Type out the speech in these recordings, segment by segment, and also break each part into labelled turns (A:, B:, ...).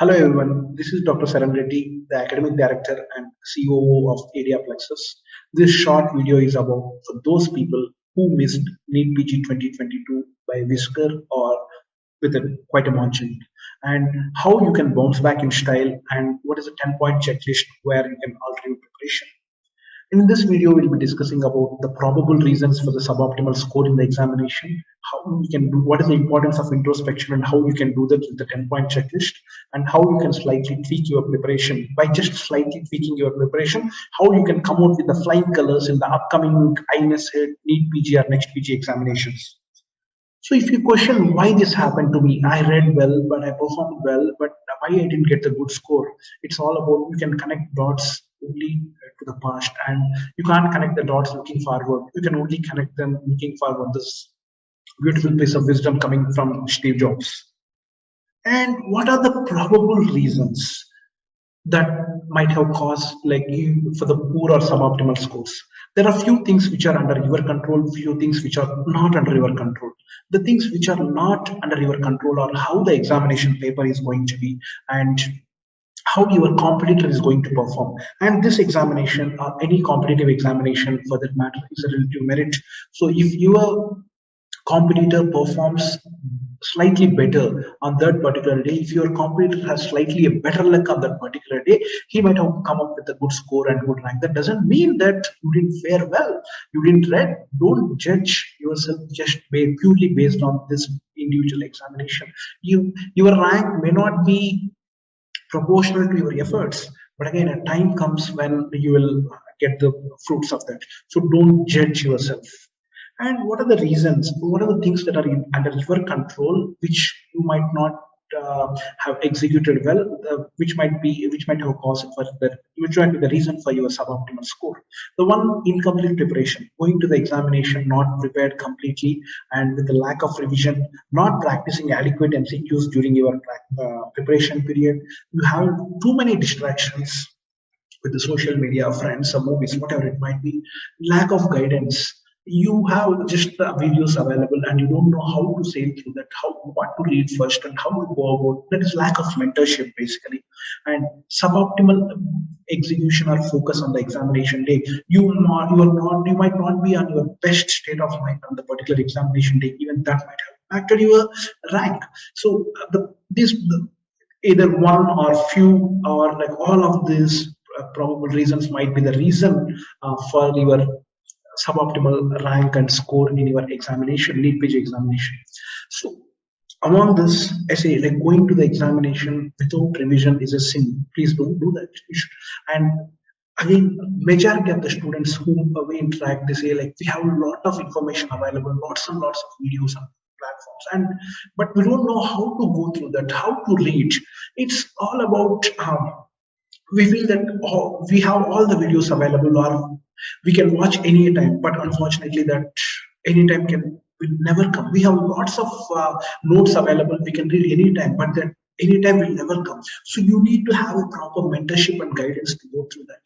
A: Hello everyone, this is Dr. Seran Reddy, the Academic Director and COO of ADrPlexus. This short video is about for those people who missed NEET-PG 2022 by whisker or with quite a margin, and how you can bounce back in style, and what is a 10-point checklist where you can alter your preparation. In this video, we'll be discussing about the probable reasons for the suboptimal score in the examination, how you can do, what is the importance of introspection and how you can do that with the 10-point checklist, and how you can slightly tweak your preparation. By just slightly tweaking your preparation, how you can come out with the flying colors in the upcoming INSHEAD, NEET-PG or next PG examinations. So if you question why this happened to me, I read well, but I performed well, but why I didn't get the good score, it's all about you can connect dots only to the past, and you can't connect the dots looking forward. You can only connect them looking forward. This beautiful piece of wisdom coming from Steve Jobs. And what are the probable reasons that might have caused like you for the poor or suboptimal scores? There are few things which are under your control, few things which are not under your control. The things which are not under your control are how the examination paper is going to be and how your competitor is going to perform. And this examination or any competitive examination for that matter is a relative merit. So if your competitor performs slightly better on that particular day, if your competitor has slightly a better luck on that particular day, he might have come up with a good score and good rank. That doesn't mean that you didn't fare well, you didn't read. Don't judge yourself just purely based on this individual examination. Your rank may not be proportional to your efforts, but again a time comes when you will get the fruits of that. So don't judge yourself. And what are the reasons, what are the things that are under your control which you might not have executed well, which might have caused for that, which might be the reason for your suboptimal score. The one, incomplete preparation, going to the examination not prepared completely and with the lack of revision, not practicing adequate MCQs during your preparation period. You have too many distractions with the social media, friends, or movies, whatever it might be. Lack of guidance. You have just the videos available and you don't know how to sail through that, how what to read first and how to go about. That is lack of mentorship basically. And suboptimal execution or focus on the examination day. You might not be on your best state of mind on the particular examination day. Even that might have impacted your rank. So either one or few or like all of these probable reasons might be the reason for your suboptimal rank and score in your examination, NEET-PG examination. So among this, I say like going to the examination without revision is a sin. Please don't do that. And again, majority of the students whom we interact, they say like we have a lot of information available, lots and lots of videos on platforms, but we don't know how to go through that, how to read. It's all about we feel that we have all the videos available or we can watch any time, but unfortunately that any time will never come. We have lots of notes available, we can read anytime, but that anytime will never come. So you need to have a proper mentorship and guidance to go through that.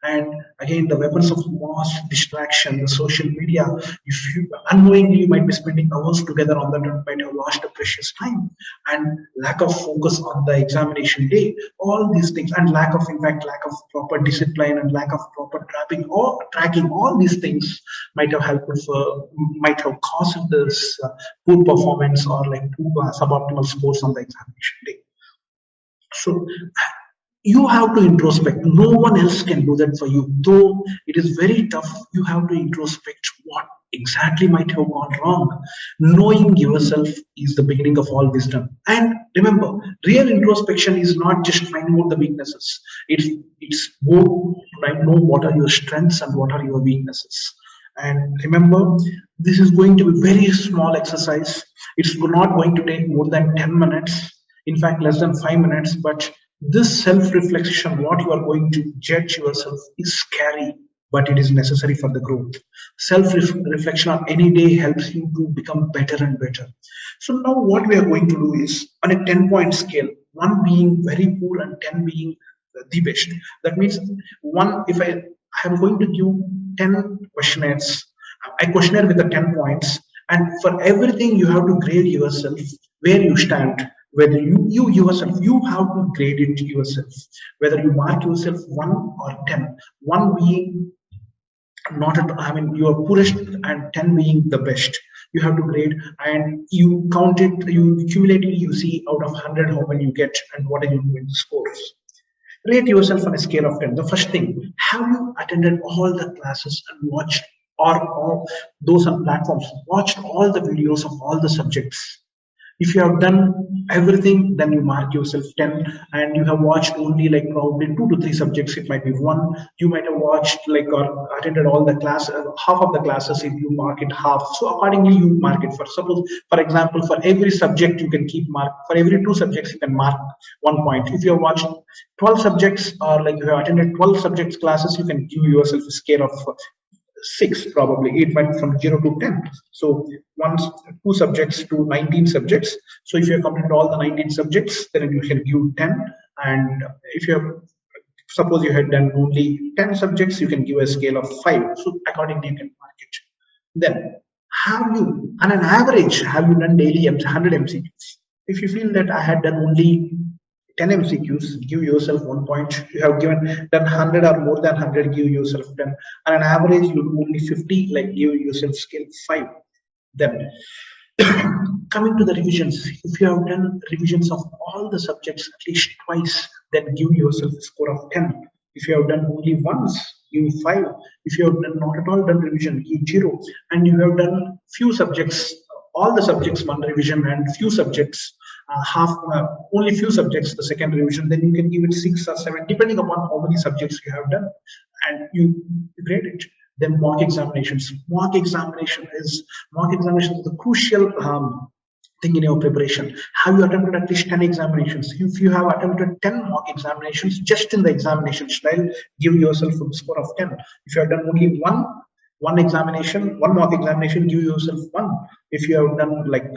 A: And again, the weapons of mass distraction, the social media, if you unknowingly you might be spending hours together on that and might have lost a precious time, and lack of focus on the examination day, all these things, and lack of proper discipline and lack of proper tracking, all these things might have caused this poor performance or like suboptimal scores on the examination day. So you have to introspect. No one else can do that for you. Though it is very tough, you have to introspect what exactly might have gone wrong. Knowing yourself is the beginning of all wisdom. And remember, real introspection is not just finding out the weaknesses. It's more like know what are your strengths and what are your weaknesses. And remember, this is going to be very small exercise. It's not going to take more than 10 minutes. In fact, less than 5 minutes, but this self-reflection, what you are going to judge yourself, is scary, but it is necessary for the growth. Self-reflection on any day helps you to become better and better. So now what we are going to do is on a 10-point scale, 1 being very poor and 10 being the best. That means if I am going to give 10 questionnaires, a questionnaire with the 10 points, and for everything you have to grade yourself where you stand. whether you yourself, you have to grade it yourself, whether you mark yourself 1 or 10, 1 being not at, I mean, you are poorest and 10 being the best. You have to grade and you count it, you cumulatively you see out of 100 how many you get and what are you doing the scores. Rate yourself on a scale of 10. The first thing, have you attended all the classes and watched, or those on platforms, watched all the videos of all the subjects? If you have done everything, then you mark yourself 10, and you have watched only like probably 2 to 3 subjects, it might be 1. You might have watched like or attended all the class, half of the classes, if you mark it half. So accordingly, you mark it. For suppose, for example, for every subject, you can keep mark. For every 2 subjects, you can mark 1 point. If you have watched 12 subjects, or like you have attended 12 subjects classes, you can give yourself a scale of 6, probably. It went from 0 to 10. So once 2 subjects to 19 subjects. So if you have completed all the 19 subjects, then you can give 10. And if you have, suppose you had done only 10 subjects, you can give a scale of 5. So accordingly, you can mark it. Then, have you, on an average, have you done daily 100 MCQs? If you feel that I had done only 10 MCQs, give yourself 1 point. You have given done 100 or more than 100, give yourself 10. On an average, you do only 50, like give yourself scale 5. Then, coming to the revisions, if you have done revisions of all the subjects at least twice, then give yourself a score of 10. If you have done only once, give 5. If you have done not at all done revision, give 0. And you have done few subjects, all the subjects 1 revision, and few subjects only few subjects the second revision, then you can give it 6 or 7 depending upon how many subjects you have done, and you grade it. Then mock examinations. Mock examination is the crucial thing in your preparation. Have you attempted at least 10 examinations? If you have attempted 10 mock examinations just in the examination style, give yourself a score of 10. If you have done only one examination, one mock examination, give yourself 1. If you have done like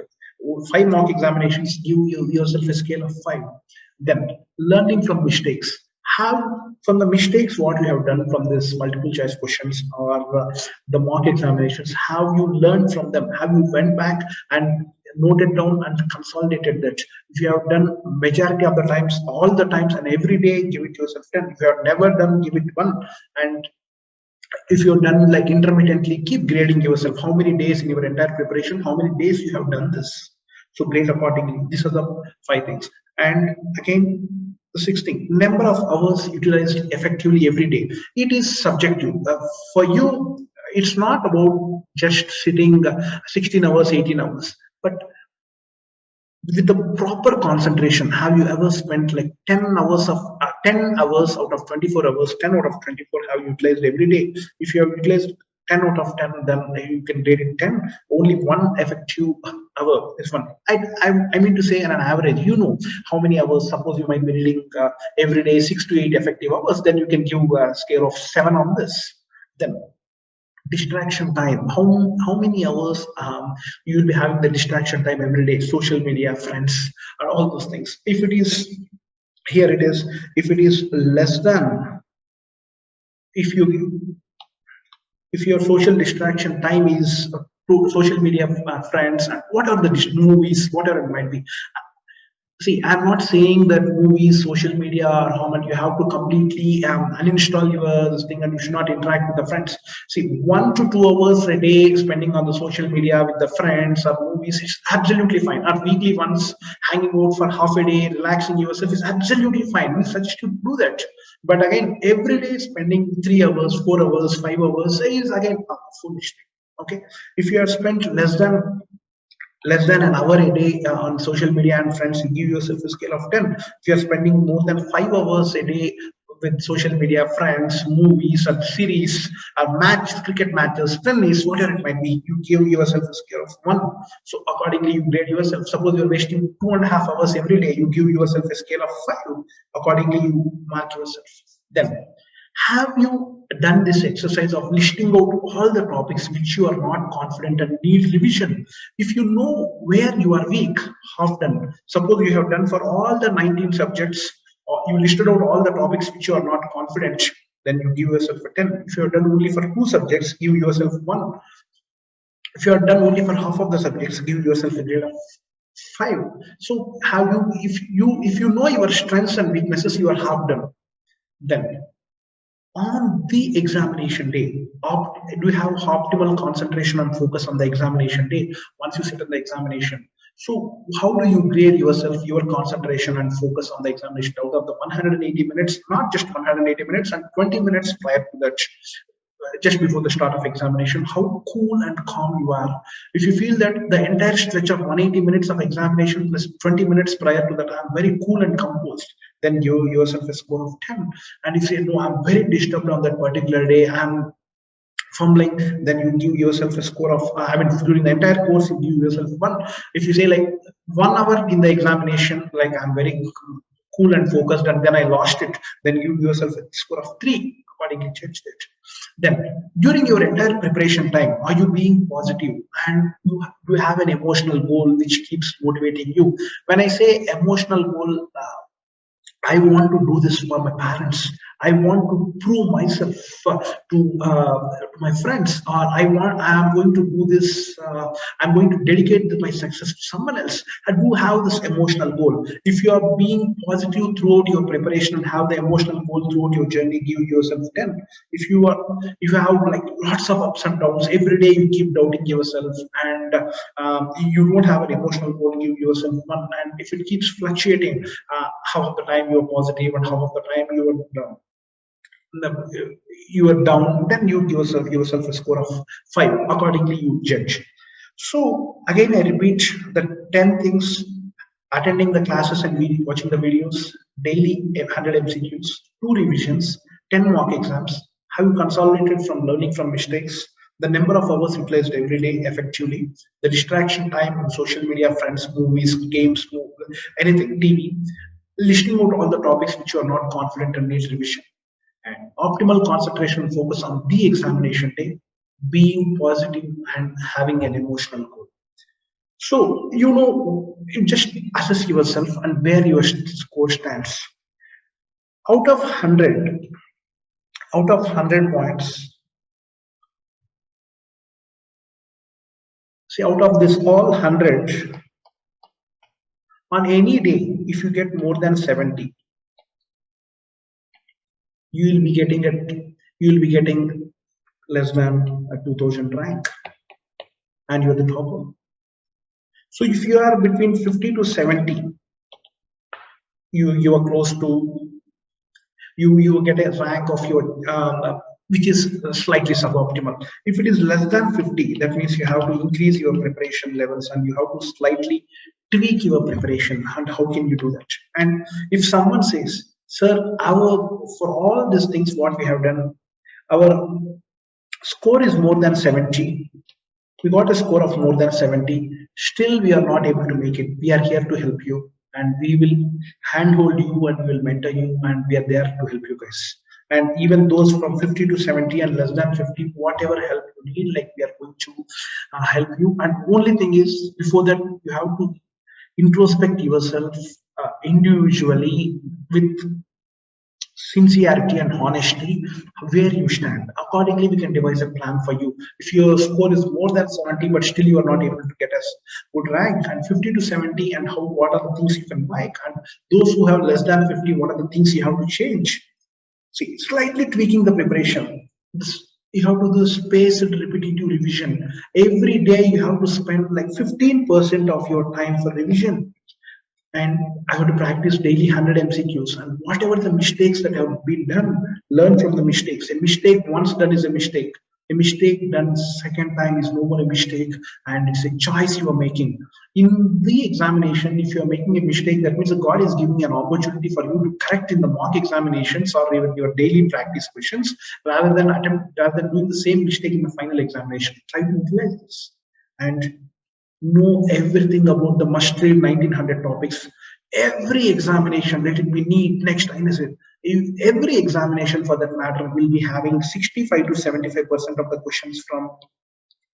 A: 5 mock examinations, give yourself a scale of 5. Then learning from mistakes. Have from the mistakes what you have done from this multiple choice questions or the mock examinations, have you learned from them? Have you went back and noted down and consolidated that? If you have done majority of the times, all the times, and every day, give it yourself 10. If you have never done, give it 1. And if you're done like intermittently, keep grading yourself. How many days in your entire preparation, how many days you have done this? So grade accordingly. These are the 5 things. And again, the 6th thing, number of hours utilized effectively every day. It is subjective. For you, it's not about just sitting 16 hours, 18 hours, but with the proper concentration. Have you ever spent like 10 hours of 10 hours out of 24 hours, 10 out of 24 have you utilized every day? If you have utilized 10 out of 10, then you can rate it 10. Only 1 effective hour is 1. I mean to say, on an average, you know how many hours. Suppose you might be reading every day 6 to 8 effective hours, then you can give a scale of 7 on this. Then distraction time, how many hours you will be having the distraction time every day, social media, friends, and all those things. If it is, here it is, if it is less than, if your social distraction time is to social media, friends, and what are the movies, whatever it might be. See, I'm not saying that movies, social media, or how much you have to completely uninstall your this thing and you should not interact with the friends. See, 1 to 2 hours a day spending on the social media with the friends or movies is absolutely fine. Or weekly once hanging out for half a day, relaxing yourself is absolutely fine. We suggest you do that. But again, every day spending 3 hours, 4 hours, 5 hours is again a foolish thing. Okay, if you have spent less than an hour a day on social media and friends, you give yourself a scale of 10. If you're spending more than 5 hours a day with social media, friends, movies, or series, or cricket matches, tennis, whatever it might be, you give yourself a scale of 1. So accordingly, you grade yourself. Suppose you're wasting 2.5 hours every day, you give yourself a scale of 5. Accordingly, you mark yourself. Then, have you done this exercise of listing out all the topics which you are not confident and need revision? If you know where you are weak, half done. Suppose you have done for all the 19 subjects, or you listed out all the topics which you are not confident, then you give yourself a 10. If you have done only for 2 subjects, give yourself 1. If you are done only for half of the subjects, give yourself a grade of 5. So have you, if you know your strengths and weaknesses, you are half done. Then on the examination day, do you have optimal concentration and focus on the examination day once you sit in the examination? So how do you grade yourself, your concentration and focus on the examination out of the 180 minutes, not just 180 minutes and 20 minutes prior to that, just before the start of examination, how cool and calm you are. If you feel that the entire stretch of 180 minutes of examination plus 20 minutes prior to that, I'm very cool and composed, then give yourself a score of 10. And if you say, no, I'm very disturbed on that particular day, I'm fumbling, then you give yourself a score of, during the entire course, you give yourself 1. If you say like 1 hour in the examination, like I'm very cool and focused, and then I lost it, then you give yourself a score of 3, accordingly change it. Then during your entire preparation time, are you being positive and do you have an emotional goal which keeps motivating you? When I say emotional goal, I want to do this for my parents. I want to prove myself to my friends, or I am going to do this. I'm going to dedicate my success to someone else. And who have this emotional goal? If you are being positive throughout your preparation and have the emotional goal throughout your journey, give yourself 10. If you have like lots of ups and downs every day, you keep doubting yourself, and you don't have an emotional goal, give yourself 1. And if it keeps fluctuating, half of the time you're positive and half of the time you are down, then you give yourself a score of 5. Accordingly, you judge. So again, I repeat the 10 things: attending the classes and watching the videos, daily 100 MCQs, 2 revisions, 10 mock exams. Have you consolidated from learning from mistakes? The number of hours utilized every day effectively, the distraction time on social media, friends, movies, games, anything, TV, listening out all the topics which you are not confident and needs revision, and optimal concentration and focus on the examination day, being positive and having an emotional goal. So, you just assess yourself and where your score stands. Out of 100, out of 100 points, see, out of this all 100, on any day, if you get more than 70, you will be getting less than a 2000 rank, and you're the topper. So if you are between 50 to 70, you are close to, you get a rank of your which is slightly suboptimal. If it is less than 50, that means you have to increase your preparation levels and you have to slightly tweak your preparation. And how can you do that? And if someone says, sir, for all these things what we have done, our score is more than 70, we got a score of more than 70, still we are not able to make it, we are here to help you, and we will handhold you and we will mentor you, and we are there to help you guys. And even those from 50 to 70 and less than 50, whatever help you need, like, we are going to help you. And only thing is, before that, you have to introspect yourself individually with sincerity and honesty, where you stand. Accordingly, we can devise a plan for you. If your score is more than 70 but still you are not able to get a good rank, and 50 to 70, and what are the things you can like, and those who have less than 50, what are the things you have to change. See, slightly tweaking the preparation. You have to do spaced repetitive revision. Every day you have to spend like 15% of your time for revision. And I have to practice daily 100 MCQs, and whatever the mistakes that have been done, learn from the mistakes. A mistake once done is a mistake. A mistake done second time is no more a mistake, and it's a choice you are making. In the examination, if you are making a mistake, that means God is giving an opportunity for you to correct in the mock examinations or even your daily practice questions, rather than doing the same mistake in the final examination. Try to utilize this and know everything about the must-read 1900 topics. Every examination, let it be NEET, next Anesthesia, every examination for that matter will be having 65 to 75% of the questions from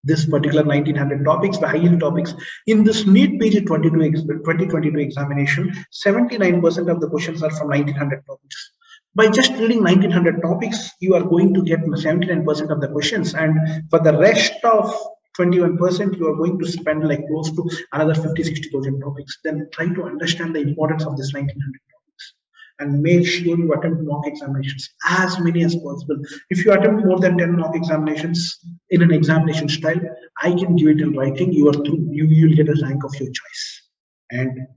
A: this particular 1900 topics, the high-yield topics. In this NEET-PG 2022 examination, 79% of the questions are from 1900 topics. By just reading 1900 topics, you are going to get 79% of the questions, and for the rest of 21% you are going to spend like close to another 50-60,000 topics. Then try to understand the importance of this 1900 topics and make sure you attempt mock examinations as many as possible. If you attempt more than 10 mock examinations in an examination style, I can give it in writing. You are through. You will get a rank of your choice. And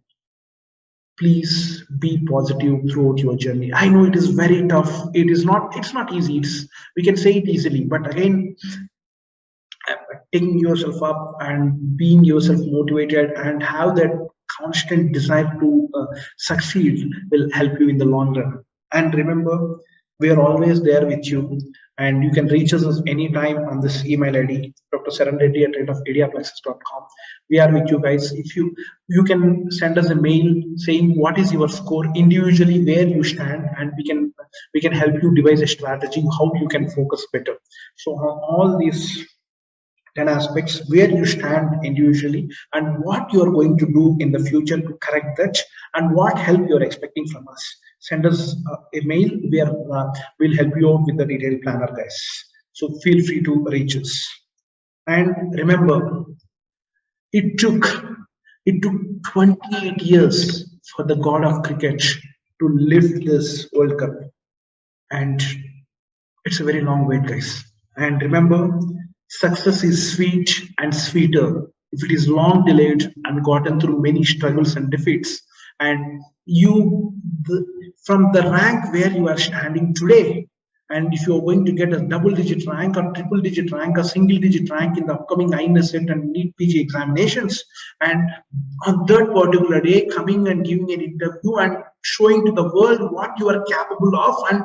A: please be positive throughout your journey. I know it is very tough. It's not easy. We can say it easily, but again, taking yourself up and being yourself motivated and have that constant desire to succeed will help you in the long run. And remember, we are always there with you, and you can reach us anytime on this email ID, Dr. Seran Reddy at ADrPlexus.com. We are with you guys. If you can send us a mail saying what is your score individually, where you stand, and we can help you devise a strategy how you can focus better. So all these 10 aspects, where you stand individually and what you are going to do in the future to correct that, and what help you are expecting from us. Send us a mail where we'll help you out with the detailed planner, guys. So feel free to reach us. And remember, it took 28 years for the god of cricket to lift this World Cup, and it's a very long wait, guys. And remember, success is sweet and sweeter if it is long delayed and gotten through many struggles and defeats. And from the rank where you are standing today, and if you are going to get a double-digit rank or triple-digit rank or single-digit rank in the upcoming Anesthesia and NEET-PG examinations, and on that particular day, coming and giving an interview and showing to the world what you are capable of and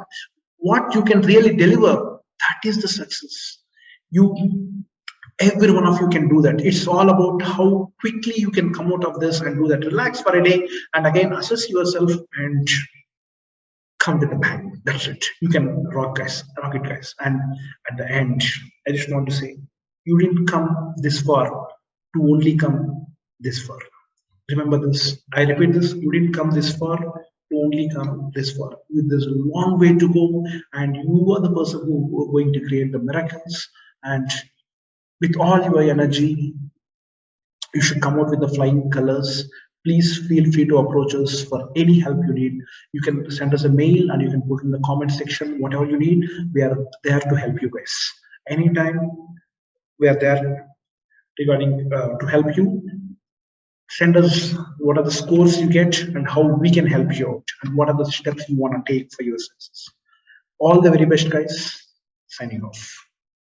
A: what you can really deliver, that is the success. Every one of you can do that. It's all about how quickly you can come out of this and do that. Relax for a day and again assess yourself and come with a bang. That's it. You can rock it, guys. And at the end, I just want to say, you didn't come this far to only come this far. Remember this. I repeat this. You didn't come this far to only come this far. There's a long way to go, and you are the person who are going to create the miracles. And with all your energy, you should come out with the flying colors. Please feel free to approach us for any help you need. You can send us a mail and you can put in the comment section whatever you need. We are there to help you guys. Anytime we are there regarding to help you. Send us what are the scores you get and how we can help you out and what are the steps you want to take for your success. All the very best, guys. Signing off.